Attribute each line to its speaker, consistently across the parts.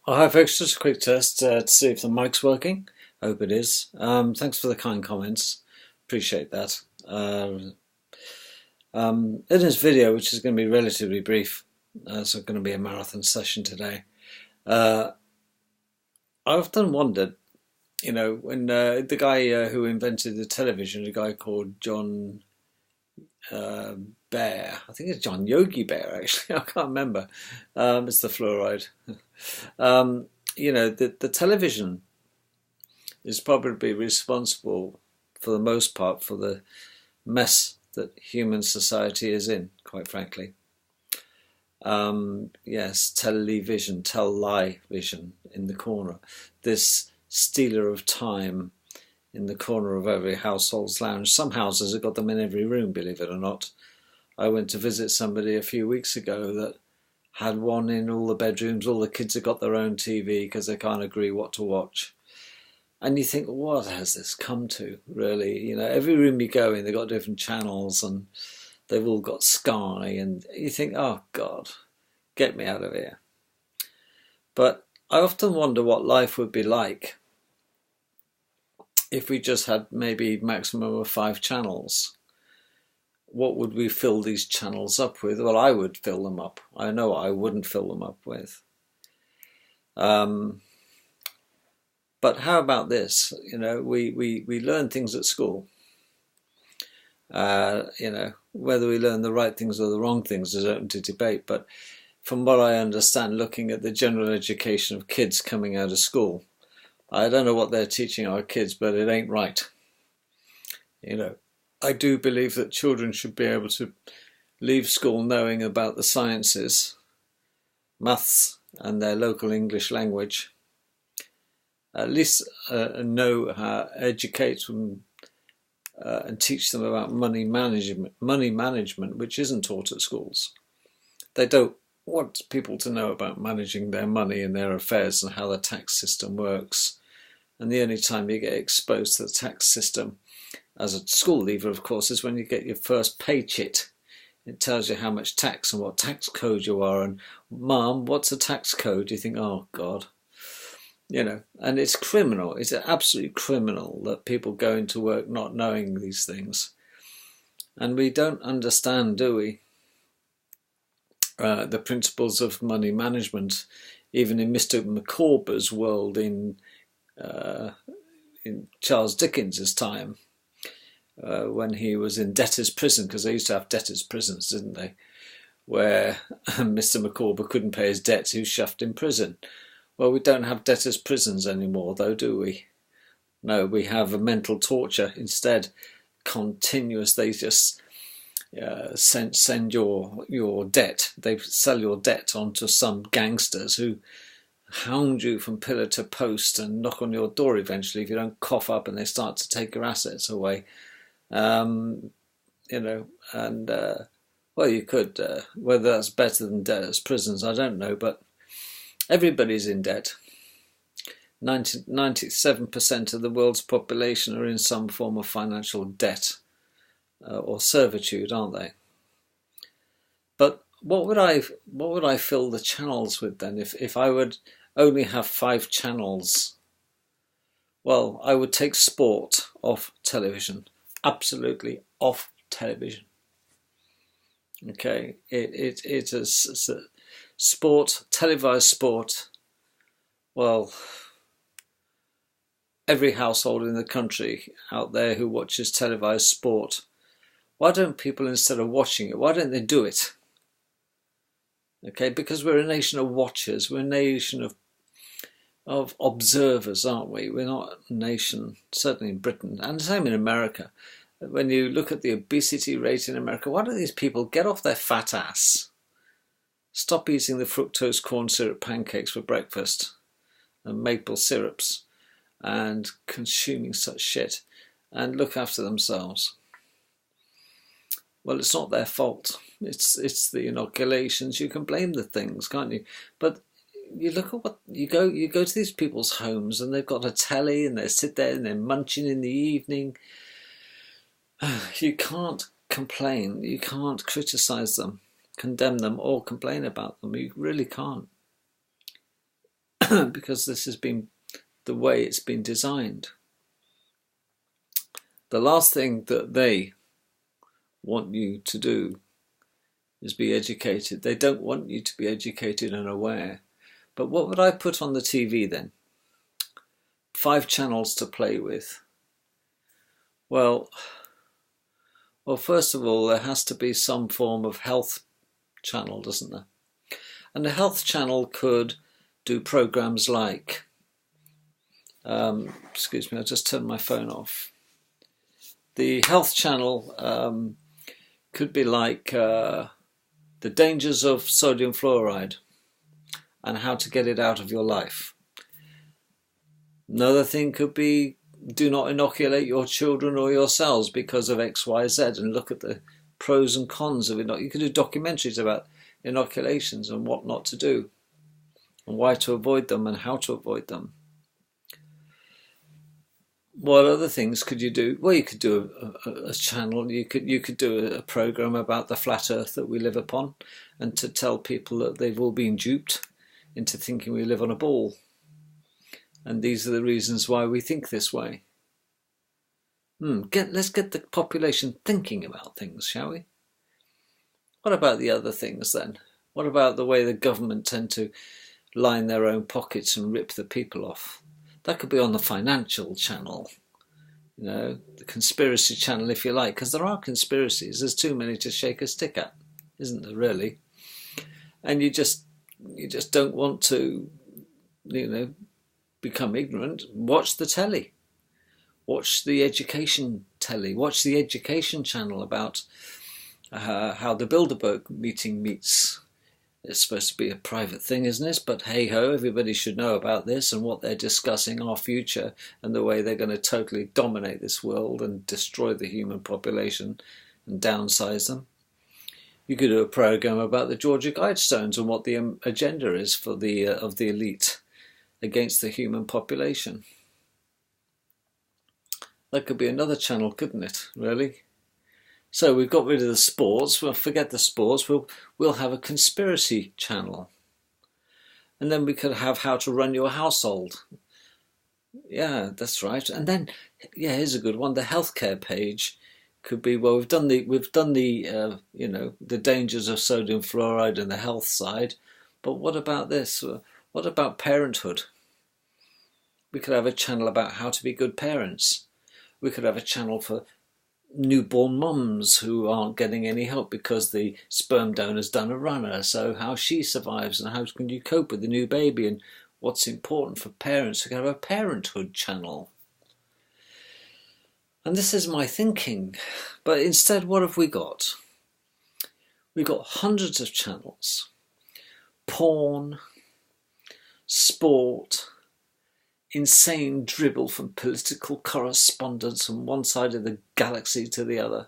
Speaker 1: Oh, hi folks, just a quick test to see if the mic's working. I hope it is. Thanks for the kind comments. Appreciate that. In this video, which is going to be relatively brief, so it's going to be a marathon session today, uh, I often wondered, when the guy who invented the television, a guy called John uh, Bear, I think it's John Yogi Bear actually, I can't remember. It's the fluoride. Um, the television is probably responsible for the most part for the mess that human society is in, quite frankly. Yes, television, tell-lie vision in the corner. This stealer of time in the corner of every household's lounge. Some houses have got them in every room, believe it or not. I went to visit somebody a few weeks ago that had one in all the bedrooms. All the kids have got their own TV because they can't agree what to watch. And you think, what has this come to, really? Every room you go in, they've got different channels and they've all got Sky. And you think, oh, God, get me out of here. But I often wonder what life would be like if we just had maybe maximum of 5 channels. What would we fill these channels up with? Well, I would fill them up. I know what I wouldn't fill them up with. But how about this? We learn things at school. Whether we learn the right things or the wrong things is open to debate. But from what I understand, looking at the general education of kids coming out of school, I don't know what they're teaching our kids, but it ain't right. I do believe that children should be able to leave school knowing about the sciences, maths, and their local English language. At least know how to educate them and teach them about money management, which isn't taught at schools. They don't want people to know about managing their money and their affairs and how the tax system works. And the only time you get exposed to the tax system as a school leaver, of course, is when you get your first pay chit. It tells you how much tax and what tax code you are. And, Mom, what's a tax code? You think, oh, God. And it's criminal. It's absolutely criminal that people go into work not knowing these things. And we don't understand, do we, the principles of money management, even in Mr. Micawber's world in Charles Dickens's time, when he was in debtor's prison, because they used to have debtor's prisons, didn't they, where Mr. Micawber couldn't pay his debts, he was shoved in prison. Well, we don't have debtors' prisons anymore, though, do we? No, we have a mental torture instead. Continuous, they just send your debt. They sell your debt onto some gangsters who hound you from pillar to post and knock on your door eventually if you don't cough up, and they start to take your assets away. Well, you could, whether that's better than debtors' prisons, I don't know, but everybody's in debt. 97% of the world's population are in some form of financial debt or servitude, aren't they? But what would I fill the channels with then if I would only have 5 channels? Well, I would take sport off television, absolutely off television. Okay, it is sport, televised sport. Well, every household in the country out there who watches televised sport, why don't people, instead of watching it, why don't they do it? Okay, because we're a nation of watchers, we're a nation of observers, aren't we? We're not a nation, certainly in Britain, and the same in America. When you look at the obesity rate in America, why don't these people get off their fat ass? Stop eating the fructose corn syrup pancakes for breakfast and maple syrups and consuming such shit and look after themselves. Well, it's not their fault. It's the inoculations. You can blame the things, can't you? But you look at what you go to these people's homes and they've got a telly and they sit there and they're munching in the evening. You can't complain. You can't criticize them, condemn them, or complain about them. You really can't. because this has been the way it's been designed. The last thing that they want you to do is be educated. They don't want you to be educated and aware. But what would I put on the TV then? 5 channels to play with. Well, first of all, there has to be some form of health channel, doesn't there? And the health channel could do programs like, excuse me, I just turned my phone off. The health channel could be like the dangers of sodium fluoride and how to get it out of your life. Another thing could be, do not inoculate your children or yourselves because of X, Y, Z, and look at the pros and cons of it. You could do documentaries about inoculations and what not to do, and why to avoid them and how to avoid them. What other things could you do? Well, you could do a channel. You could do a program about the flat Earth that we live upon, and to tell people that they've all been duped into thinking we live on a ball. And these are the reasons why we think this way. Let's get the population thinking about things, shall we? What about the other things then? What about the way the government tend to line their own pockets and rip the people off? That could be on the financial channel, you know, the conspiracy channel if you like, because there are conspiracies. There's too many to shake a stick at, isn't there really? And you just don't want to, you know, become ignorant. Watch the telly. Watch the education telly. Watch the education channel about how the Bilderberg meeting meets. It's supposed to be a private thing, isn't it? But hey-ho, everybody should know about this and what they're discussing, our future, and the way they're going to totally dominate this world and destroy the human population and downsize them. You could do a program about the Georgia Guidestones and what the agenda is for the of the elite against the human population. That could be another channel, couldn't it, really? So we've got rid of the sports. We'll forget the sports. We'll have a conspiracy channel. And then we could have how to run your household. Yeah, that's right. And then, yeah, here's a good one. The healthcare page could be, well, we've done the you know, the dangers of sodium fluoride and the health side. But what about this? What about parenthood? We could have a channel about how to be good parents. We could have a channel for newborn mums who aren't getting any help because the sperm donor's done a runner. So how she survives and how can you cope with the new baby and what's important for parents. We could have a parenthood channel. And this is my thinking. But instead, what have we got? We've got hundreds of channels. Porn, sport, insane dribble from political correspondents from one side of the galaxy to the other,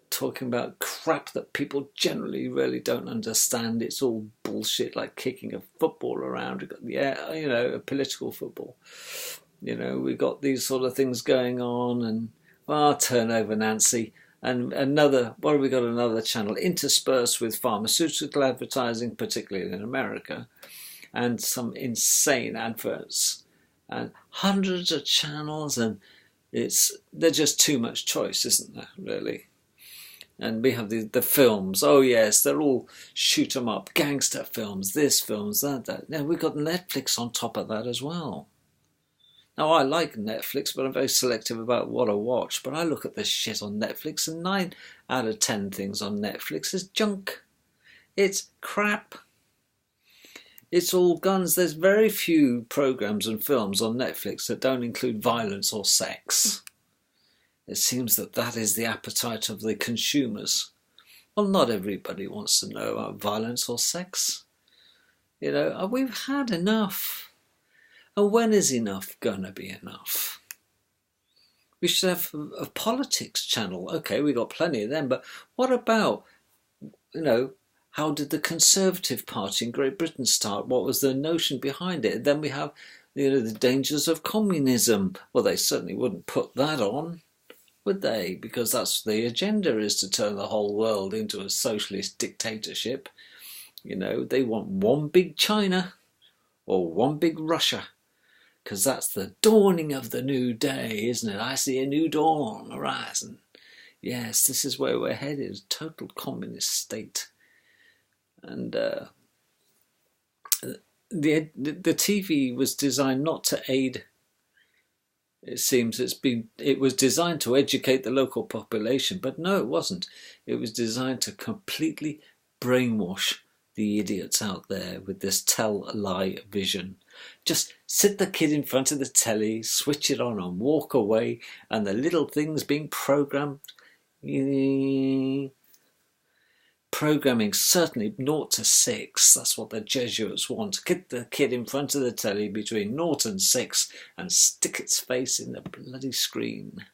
Speaker 1: talking about crap that people generally really don't understand. It's all bullshit, like kicking a football around. We've got, yeah, you know, a political football. You know, we've got these sort of things going on, and well, turn over Nancy. And another, what have we got? Another channel interspersed with pharmaceutical advertising, particularly in America, and some insane adverts, and hundreds of channels, and there's just too much choice, isn't there, really? And we have the films. Oh yes, they're all shoot 'em up, gangster films, this films, that. Now we've got Netflix on top of that as well. Now I like Netflix, but I'm very selective about what I watch. But I look at this shit on Netflix, and 9 out of 10 things on Netflix is junk. It's crap. It's all guns. There's very few programs and films on Netflix that don't include violence or sex. It seems that is the appetite of the consumers. Well, not everybody wants to know about violence or sex. You know, we've had enough. And when is enough gonna be enough? We should have a politics channel. Okay, we got plenty of them, but what about, you know, how did the Conservative Party in Great Britain start? What was the notion behind it? Then we have, you know, the dangers of communism. Well, they certainly wouldn't put that on, would they? Because that's the agenda, is to turn the whole world into a socialist dictatorship. You know, they want one big China, or One Big Russia, because that's the dawning of the new day, isn't it? I see a new dawn on the horizon. Yes, this is where we're headed, total communist state. And the TV was designed not to aid. It seems it was designed to educate the local population, but no, it wasn't. It was designed to completely brainwash the idiots out there with this tell-lie vision. Just sit the kid in front of the telly, switch it on and walk away, and the little things being programmed. Programming certainly 0 to 6, that's what the Jesuits want. Get the kid in front of the telly between 0 and 6 and stick its face in the bloody screen.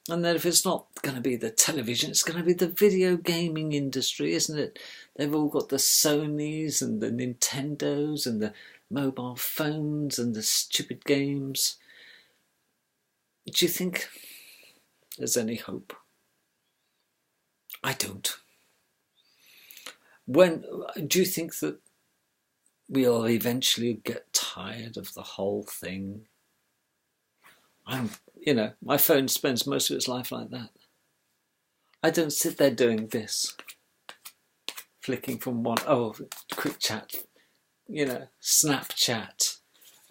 Speaker 1: And then if it's not going to be the television, it's going to be the video gaming industry, isn't it? They've all got the Sonys and the Nintendos and the mobile phones and the stupid games. Do you think there's any hope? I don't. Do you think that we'll eventually get tired of the whole thing? My phone spends most of its life like that. I don't sit there doing this, flicking from quick chat, Snapchat.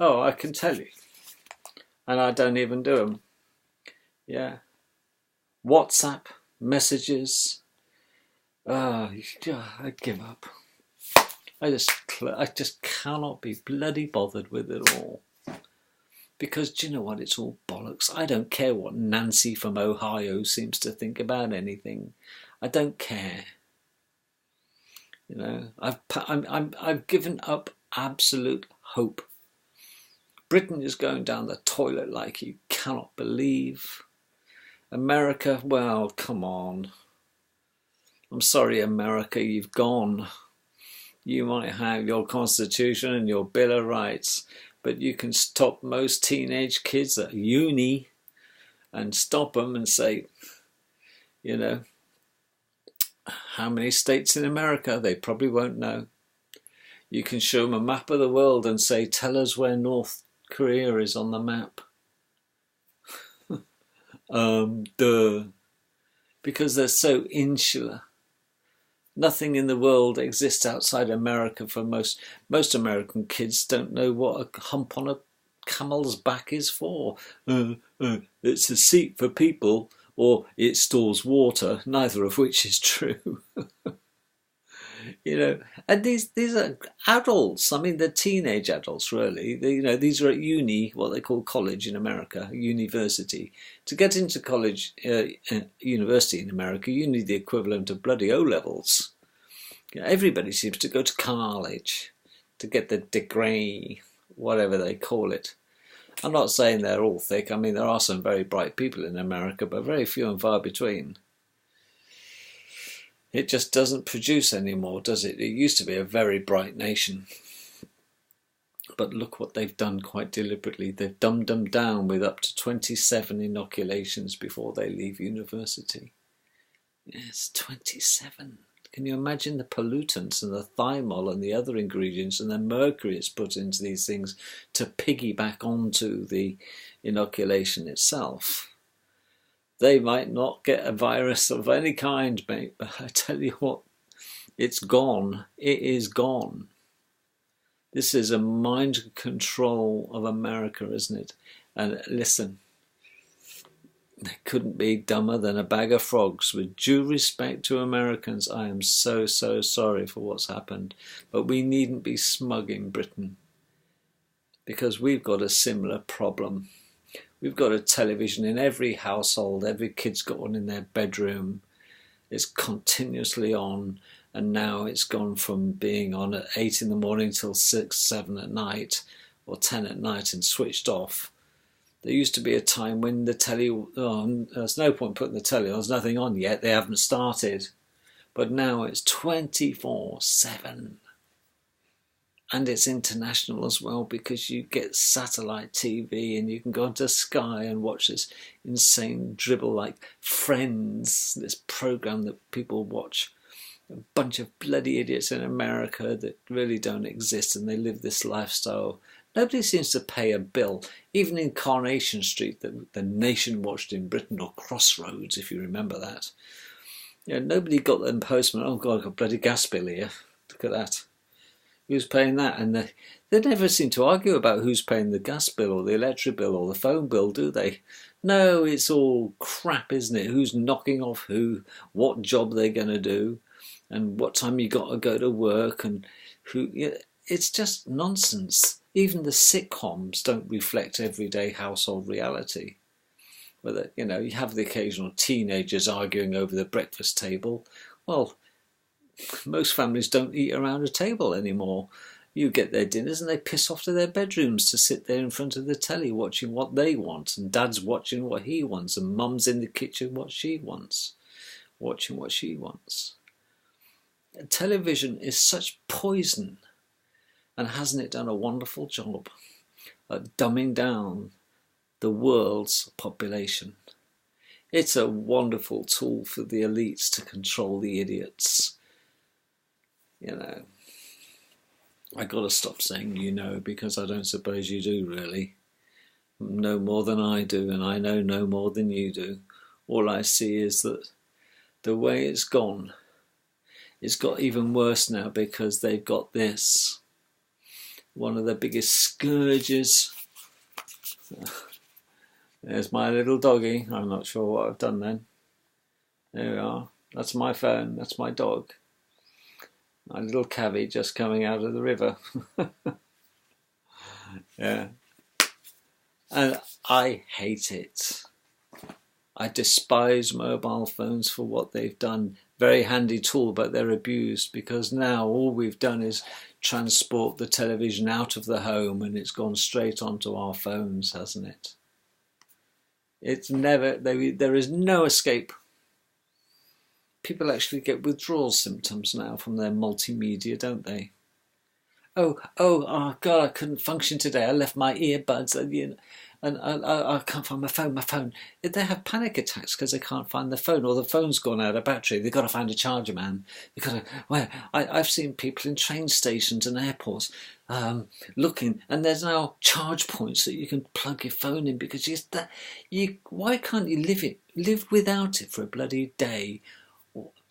Speaker 1: Oh, I can tell you. And I don't even do them. Yeah. WhatsApp, messages. I give up. I just cannot be bloody bothered with it all. Because do you know what? It's all bollocks. I don't care what Nancy from Ohio seems to think about anything. I don't care. I've given up absolute hope. Britain is going down the toilet like you cannot believe. America, well, come on. I'm sorry, America, you've gone. You might have your Constitution and your Bill of Rights, but you can stop most teenage kids at uni and stop them and say, how many states in America? They probably won't know. You can show them a map of the world and say, tell us where North Korea is on the map. Because they're so insular. Nothing in the world exists outside America for most American kids don't know what a hump on a camel's back is for. It's a seat for people, or it stores water, neither of which is true. And these are adults. I mean, they're teenage adults, really. These are at uni, what they call college in America, university. To get into college, university in America, you need the equivalent of bloody O-levels. Everybody seems to go to college to get the degree, whatever they call it. I'm not saying they're all thick. I mean, there are some very bright people in America, but very few and far between. It just doesn't produce anymore, does it? It used to be a very bright nation. But look what they've done quite deliberately. They've dumbed them down with up to 27 inoculations before they leave university. Yes, 27. Can you imagine the pollutants and the thymol and the other ingredients and the mercury it's put into these things to piggyback onto the inoculation itself? They might not get a virus of any kind, mate, but I tell you what, it's gone. It is gone. This is a mind control of America, isn't it? And listen, they couldn't be dumber than a bag of frogs. With due respect to Americans, I am so, so sorry for what's happened. But we needn't be smug in Britain, because we've got a similar problem. We've got a television in every household. Every kid's got one in their bedroom. It's continuously on. And now it's gone from being on at 8 in the morning till 6, 7 at night, or 10 at night and switched off. There used to be a time when the telly, there's no point putting the telly on, there's nothing on yet, they haven't started. But now it's 24/7. And it's international as well, because you get satellite TV and you can go onto Sky and watch this insane dribble like Friends, this program that people watch A bunch of bloody idiots in America that really don't exist, and they live this lifestyle. Nobody seems to pay a bill. Even in Coronation Street, the Nation watched in Britain, or Crossroads, if you remember that. Nobody got the postman, oh God, I've got a bloody gas bill here. Look at that. Who's paying that? And they never seem to argue about who's paying the gas bill or the electric bill or the phone bill, do they? No, it's all crap, isn't it? Who's knocking off who, what job they're going to do, and what time you got to go to work, and who. It's just nonsense. Even the sitcoms don't reflect everyday household reality. Whether you have the occasional teenagers arguing over the breakfast table. Well, most families don't eat around a table anymore. You get their dinners and they piss off to their bedrooms to sit there in front of the telly watching what they want, and dad's watching what he wants, and mum's in the kitchen watching what she wants. Television is such poison, and hasn't it done a wonderful job at dumbing down the world's population? It's a wonderful tool for the elites to control the idiots. I got to stop saying because I don't suppose you do really. No more than I do, and I know no more than you do. All I see is that the way it's got even worse now because they've got this. One of the biggest scourges. There's my little doggy. I'm not sure what I've done then. There we are. That's my phone. That's my dog. My little cavvy just coming out of the river. Yeah. And I hate it. I despise mobile phones for what they've done. Very handy tool, but they're abused because now all we've done is transport the television out of the home and it's gone straight onto our phones, hasn't it? It's never, there is no escape. People actually get withdrawal symptoms now from their multimedia, don't they? Oh God, I couldn't function today. I left my earbuds and I can't find my phone. They have panic attacks because they can't find the phone, or the phone's gone out of battery. They've got to find a charger, man. I've seen people in train stations and airports looking, and there's now charge points that you can plug your phone in because why can't you live without it for a bloody day?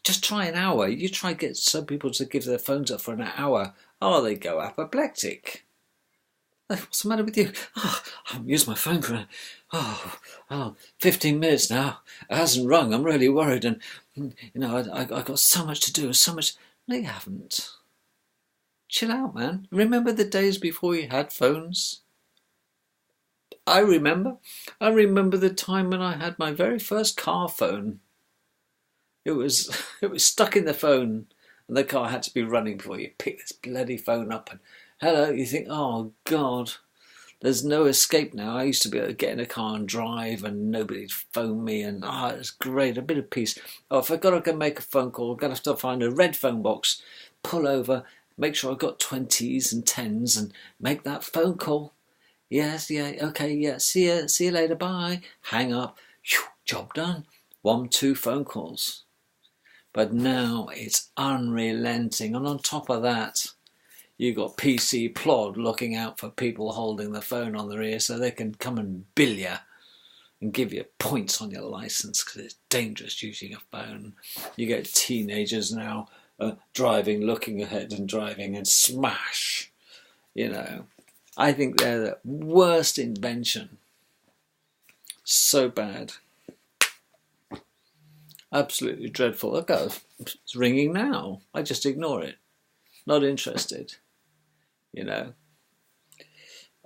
Speaker 1: Just try an hour. You try to get some people to give their phones up for an hour. Oh, they go apoplectic. What's the matter with you? I haven't used my phone for 15 minutes now. It hasn't rung. I'm really worried, and I got so much to do. So much. No, you haven't. Chill out, man. Remember the days before you had phones? I remember the time when I had my very first car phone. It was stuck in the phone, and the car had to be running before you pick this bloody phone up. And hello, you think, oh God, there's no escape now. I used to be able to get in a car and drive, and nobody'd phone me, and it's great, a bit of peace. Oh, if I got to go make a phone call, I'm gonna have to find a red phone box, pull over, make sure I've got 20s and 10s, and make that phone call. Yes, yeah, okay, yeah, see you later, bye. Hang up, job done. 1-2 phone calls. But now it's unrelenting, and on top of that, you got PC Plod looking out for people holding the phone on their ear so they can come and bill you and give you points on your license because it's dangerous using a phone. You get teenagers now driving, looking ahead and driving, and smash. I think they're the worst invention. So bad. Absolutely dreadful. Okay, it's ringing now. I just ignore it. Not interested. I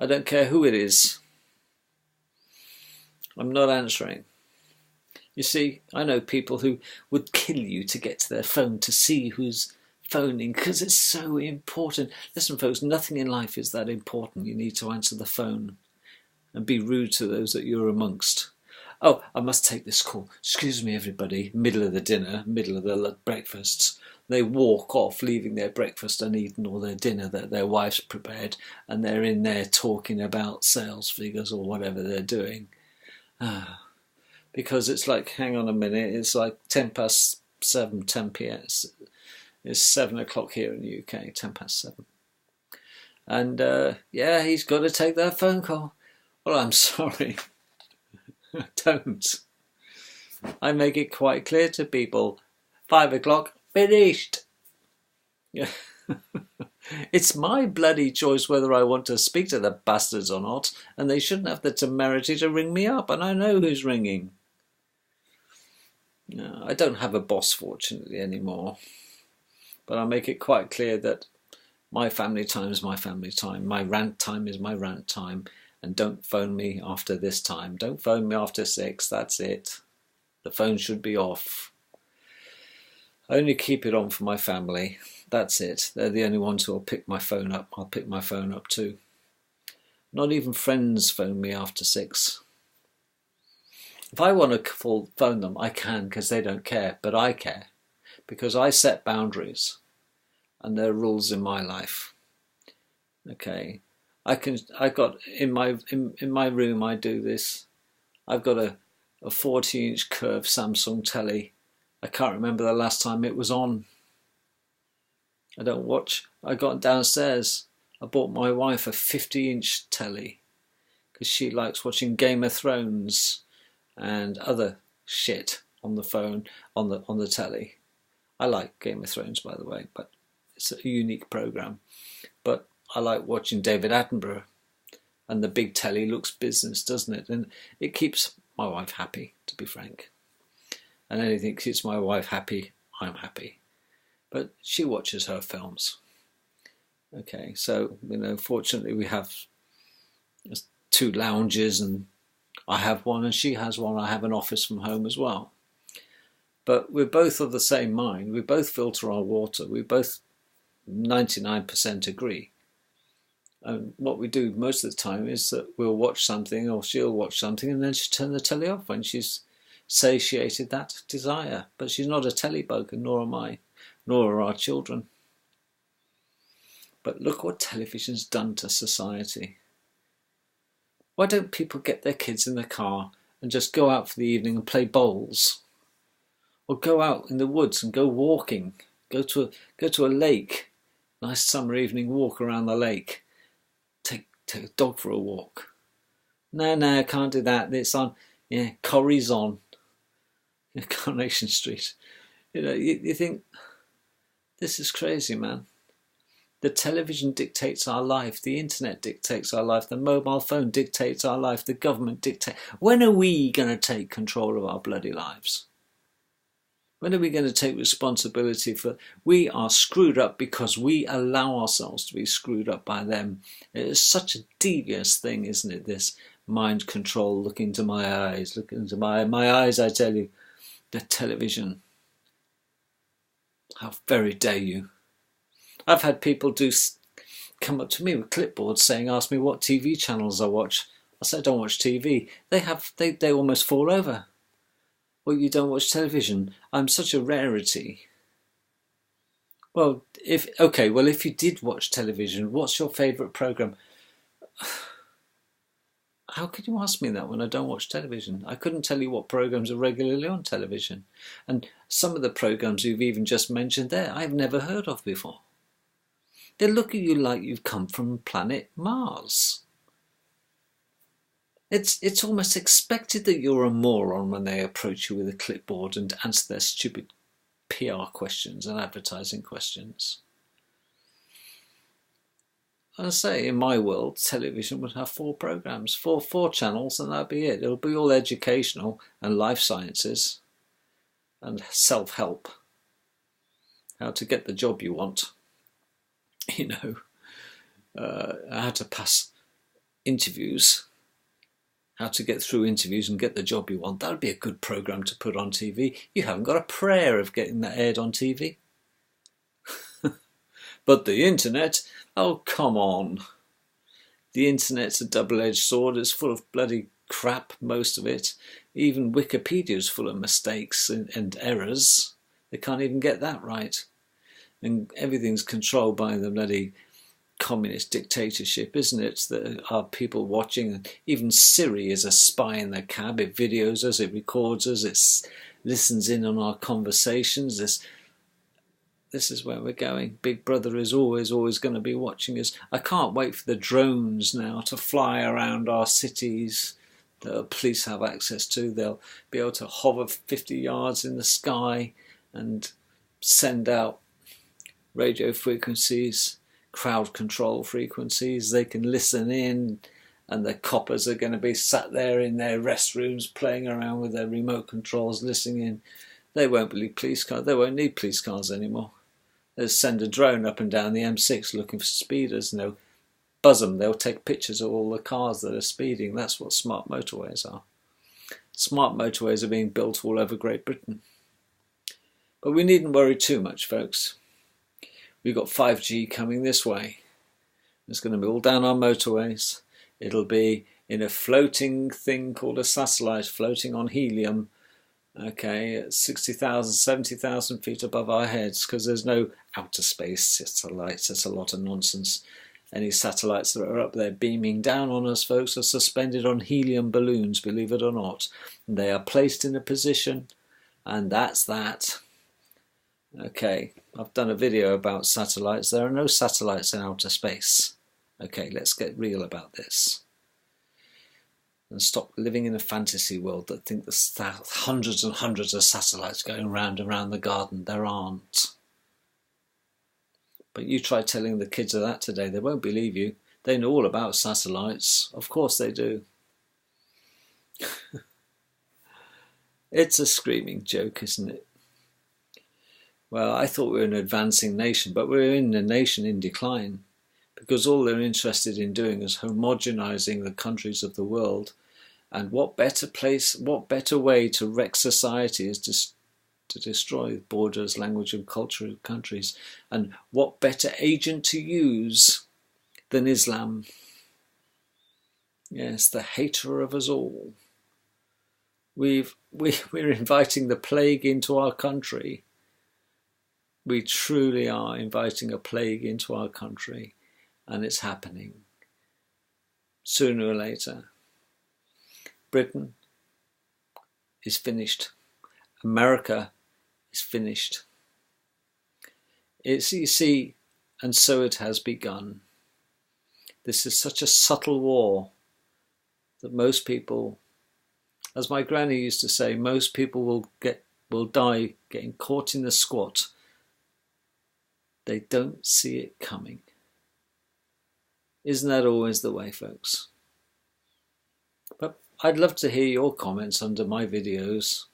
Speaker 1: don't care who it is. I'm not answering. You see, I know people who would kill you to get to their phone to see who's phoning because it's so important. Listen, folks, nothing in life is that important. You need to answer the phone and be rude to those that you're amongst. Oh, I must take this call. Excuse me, everybody. Middle of the dinner, middle of the breakfasts. They walk off, leaving their breakfast uneaten or their dinner that their wife's prepared, and they're in there talking about sales figures or whatever they're doing. Because it's like, hang on a minute, it's like 10 past 7, 10 p.m. It's 7 o'clock here in the UK, 7 past. And yeah, he's got to take that phone call. Well, I'm sorry. Don't. I make it quite clear to people, 5 o'clock, finished. It's my bloody choice whether I want to speak to the bastards or not, and they shouldn't have the temerity to ring me up, and I know who's ringing. No, I don't have a boss, fortunately, anymore. But I make it quite clear that my family time is my family time. My rant time is my rant time. And don't phone me after this time. Don't phone me after 6. That's it. The phone should be off. I only keep it on for my family. That's it. They're the only ones who will pick my phone up. I'll pick my phone up too. Not even friends phone me after 6. If I want to phone them, I can, because they don't care. But I care, because I set boundaries, and there are rules in my life. Okay, I got in my room. I do this. I've got a 40-inch curved Samsung telly. I can't remember the last time it was on. I don't watch. I got downstairs. I bought my wife a 50-inch telly because she likes watching Game of Thrones and other shit on the phone, on the telly. I like Game of Thrones, by the way, but it's a unique program. But I like watching David Attenborough, and the big telly looks business, doesn't it? And it keeps my wife happy, to be frank. And anything that keeps my wife happy, I'm happy. But she watches her films. Okay, so, fortunately we have 2 lounges, and I have one and she has one. I have an office from home as well. But we're both of the same mind. We both filter our water. We both 99% agree. And what we do most of the time is that we'll watch something, or she'll watch something, and then she'll turn the telly off when she's satiated that desire. But she's not a telly bug, and nor am I, nor are our children. But look what television's done to society. Why don't people get their kids in the car and just go out for the evening and play bowls? Or go out in the woods and go walking. Go to a lake. Nice summer evening walk around the lake. Take a dog for a walk. No, I can't do that. It's on, Corrie's on. Coronation Street. You think, this is crazy, man. The television dictates our life. The internet dictates our life. The mobile phone dictates our life. The government dictates. When are we going to take control of our bloody lives? When are we going to take responsibility for... We are screwed up because we allow ourselves to be screwed up by them. It is such a devious thing, isn't it? This mind control, look into my eyes, look into my eyes, I tell you. The television. How very dare you. I've had people come up to me with clipboards saying, ask me what TV channels I watch. I said, I don't watch TV. They almost fall over. Well, you don't watch television. I'm such a rarity. Well, if you did watch television, what's your favourite programme? How could you ask me that when I don't watch television? I couldn't tell you what programmes are regularly on television. And some of the programmes you've even just mentioned there, I've never heard of before. They look at you like you've come from planet Mars. It's almost expected that you're a moron when they approach you with a clipboard and answer their stupid PR questions and advertising questions. I say, in my world, television would have 4 programmes, four channels, and that'd be it. It'll be all educational and life sciences and self-help. How to get the job you want. How to pass interviews. How to get through interviews and get the job you want. That would be a good programme to put on TV. You haven't got a prayer of getting that aired on TV. But the internet, oh come on. The internet's a double-edged sword. It's full of bloody crap, most of it. Even Wikipedia's full of mistakes and errors. They can't even get that right. And everything's controlled by the bloody communist dictatorship, isn't it? There are people watching. Even Siri is a spy in the cab. It videos us, it records us, it listens in on our conversations. this is where we're going. Big Brother is always going to be watching us. I can't wait for the drones now to fly around our cities that the police have access to. They'll be able to hover 50 yards in the sky and send out radio frequencies, crowd control frequencies. They can listen in, and the coppers are going to be sat there in their restrooms playing around with their remote controls, listening in. They won't need police cars. They won't need police cars anymore. They'll send a drone up and down the M6 looking for speeders, and they'll buzz them. They'll take pictures of all the cars that are speeding. That's what smart motorways are. Smart motorways are being built all over Great Britain. But we needn't worry too much, folks. We've got 5G coming this way. It's going to be all down our motorways. It'll be in a floating thing called a satellite, floating on helium, okay, at 60,000, 70,000 feet above our heads, because there's no outer space satellites. It's a lot of nonsense. Any satellites that are up there beaming down on us, folks, are suspended on helium balloons, believe it or not. And they are placed in a position, and that's that. Okay, I've done a video about satellites. There are no satellites in outer space. Okay, let's get real about this. And stop living in a fantasy world that think there's hundreds and hundreds of satellites going round and round the garden. There aren't. But you try telling the kids of that today, they won't believe you. They know all about satellites. Of course they do. It's a screaming joke, isn't it? Well, I thought we were an advancing nation, but we're in a nation in decline, because all they're interested in doing is homogenizing the countries of the world. And what better way to wreck society is to destroy borders, language and culture of countries. And what better agent to use than Islam? Yes, the hater of us all. We're inviting the plague into our country. We truly are inviting a plague into our country, and it's happening sooner or later. Britain is finished. America is finished. It's, you see, and so it has begun. This is such a subtle war that most people, as my granny used to say, most people will die getting caught in the squat. They don't see it coming. Isn't that always the way, folks? But I'd love to hear your comments under my videos.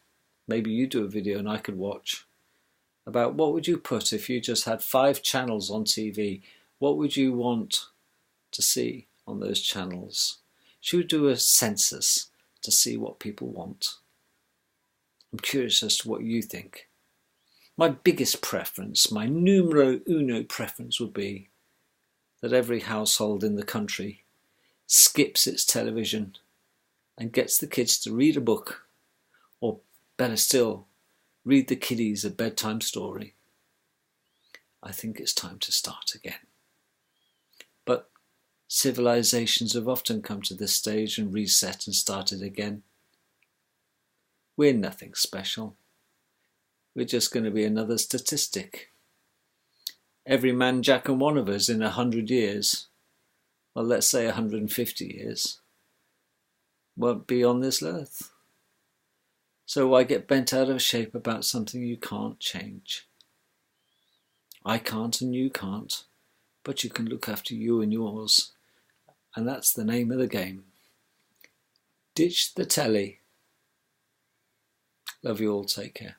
Speaker 1: Maybe you do a video and I could watch. About what would you put if you just had 5 channels on TV? What would you want to see on those channels? Should we do a census to see what people want? I'm curious as to what you think. My biggest preference, my numero uno preference, would be that every household in the country skips its television and gets the kids to read a book, or better still, read the kiddies a bedtime story. I think it's time to start again. But civilizations have often come to this stage and reset and started again. We're nothing special. We're just going to be another statistic. Every man, Jack and one of us in 100 years, well, let's say 150 years, won't be on this earth. So why get bent out of shape about something you can't change? I can't and you can't, but you can look after you and yours. And that's the name of the game. Ditch the telly. Love you all, take care.